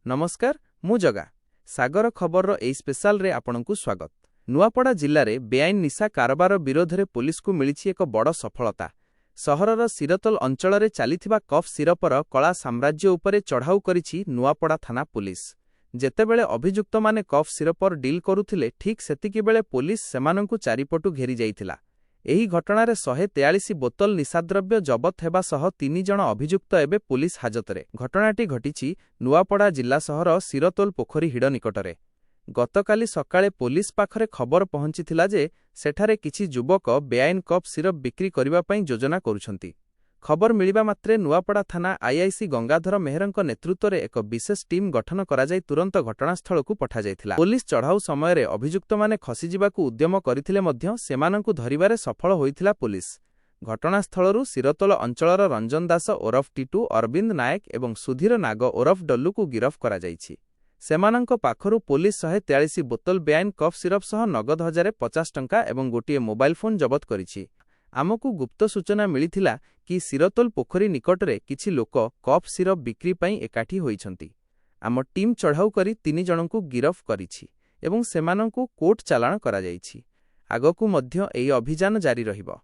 नमस्कार मु जगा सागर खबर एई स्पेशल रे आपनकु स्वागत। नुआपड़ा जिल्ला रे बेआईन निशा कारोबार विरोध रे पुलिस को मिलिछि एक बड़ सफलता। सहरर सिरतल अंचल रे चालिथिबा कफ सिरपर कला साम्राज्य उपरे चढ़ाऊ करिछि नुआपड़ा थाना पुलिस। जेतेबेले अभियुक्त माने कफ सिरपर डील करुथिले ठीक सेतिकी बेले पुलिस सेमानंकु चारिपटु घेरी जाइथिला। एही घटनारे 143 बोतल निशाद्रव्य जबत हेबा सह 3 जण अभियुक्त एबे पुलिस हाजतरे। घटनाटी घटिछि नुआपड़ा जिल्ला सहर सिरतोल पोखरी हिड निकटरे। गतकाली सकाळे पुलिस पाखरे खबर पहुंचिथिला जे सेठारे किछि युवक बेआईन कप सिरप बिक्री करिबा पई योजना करुछंती। खबर मिलिबा मात्रे नुआपड़ा थाना आईआईसी गंगाधर मेहरंक नेतृत्वरे एक विशेष टीम गठन करा जाय तुरंत घटनास्थळकु पठा जायथिला। पुलिस चढ़ाऊ समयरे अभियुक्त माने खसी जिबाकु उद्यम करिथिले मध्य सेमानंकु धरिबारे सफल होइथिला पुलिस। घटनास्थळरु सिरतोल अंचलर रंजन दास ओरफ टीटू, अरविंद नायक एवं सुधीर नाग ओरफ डल्लुकु गिरफ करा जायछि। सेमानंक पाखरु पुलिस 143 बोतल बेआईन कफ सिरप सह नगद 1050 टंका एवं गोटिए मोबाइल फोन जबत करिछि। आमकु गुप्त सूचना मिलिथिला कि सिरतोल पोखरी निकटरे किछि लोक कफ सिरप बिक्री पई एकाठी होइछंती। आम टीम चढ़ाऊ करी 3 जणंकु गिरफ करिछि एवं सेमानंकु कोर्ट चालाण करा जायछि। आगकु मध्य एई अभियान जारी रहिबो।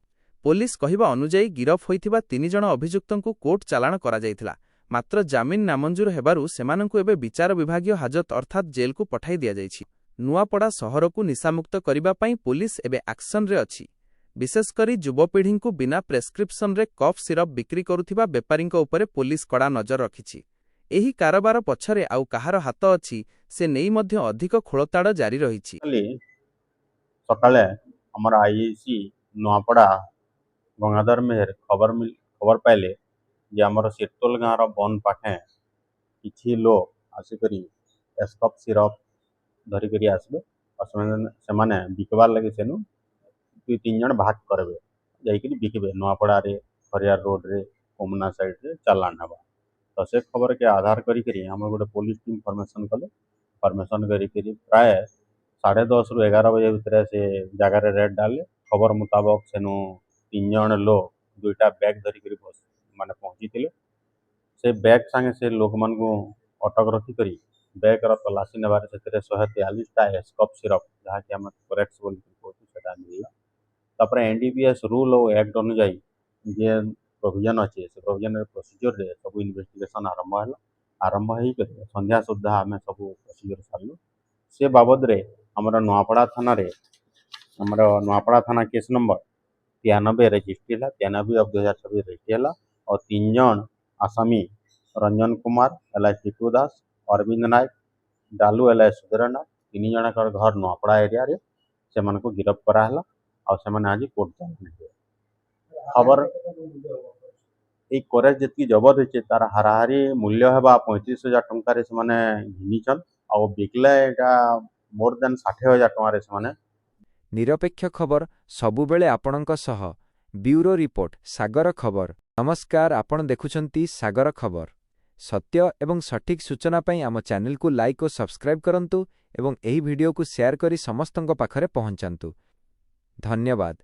पुलिस कहिबा अनुसार गिरफ होइथिबा 3 जण अभियुक्तंकु कोर्ट चालाण करा जायथिला, मात्र जामिन नामंजूर हेबारु सेमानंकु एबे विचार विभागीय हाजत अर्थात जेल को पठाई दिया जायछि। नुआपड़ा सहरकु निशामुक्त करिबा पई पुलिस एबे एक्शन रे अछि। विशेषकरी युवपीढ़ी को बिना प्रेस्क्रिप्शन रे कफ सिरप बिक्री करुथिबा बेपारींक उपरे पुलिस कड़ा नजर रखिछि। एही कारोबार पछरे आउ काहार हाथ अछि से नेई मध्य अधिक खोलताड़ जारी रहिछि। सकाळे हमर आईआईसी नुआपड़ा गंगाधर मेहर खबर पाइले जे हमर सिरतोल गाँव बन पाखे किछि लोग आसिकरी एस्कप सिरप धरिकरी आसबे और सेमाने बिकबार लगे सेनु 2-3 जन भाग करबे जाइकरी बिकबे नुआपड़ा रे खरियार रोड रे कोमना साइड रे चालान हबा। तो से खबर के आधार करी हम गोटे पुलिस टीम फॉर्मेशन कले। फॉर्मेशन करी प्राय 10:30 रु 11 बजे भितर से जगार रेड डाले। खबर मुताबक सेनु 3 जन लोग 2टा बैग धरिकरी बस माने पहुंची थिले। से बैग संगे से लोक मन को अटक रखी करी बैग र तलाशी नेबार से 143 टा एस्कप सिरप जहाँ कि हम करेक्ट बोल सेटा मिलला। तापर एनडीपीएस रूल और एक्ट अनुसार जे प्रोविजन अच्छे से प्रोविजन प्रोसीजर रे सब इन्वेस्टिगेशन आरंभ ही करे संध्या सुधा आम सब प्रोसीजर सारू। से बाबद रे हमर नुआपड़ा थाना केस नंबर 93 रजिस्ट्री है 93/2026 रजिस्ट्री है और 3 जन आसामी रंजन कुमार एल टीटू दास, अरविंद नायक, डालू एल सुधीर नायक 3 जन घर नुआपड़ा एरिया रे से गिरफ कराला और से आज कोर्ट चालान। खबर ये करेज जी जबत होचे तार हाराहारी मूल्य है 35,000 टंकार घिनीचन और बिकले मोर देन 60,000 टंकार से निरपेक्ष खबर सबुबेले आपणक सह। ब्यूरो रिपोर्ट सागर खबर। नमस्कार, आपण देखुछंती सागर खबर। सत्य एवं सठिक सूचना पई आम चैनल को लाइक और सब्सक्राइब करंतु एवं एही वीडियो को शेयर करी समस्तंक पाखरे पहुंचांतु। धन्यवाद।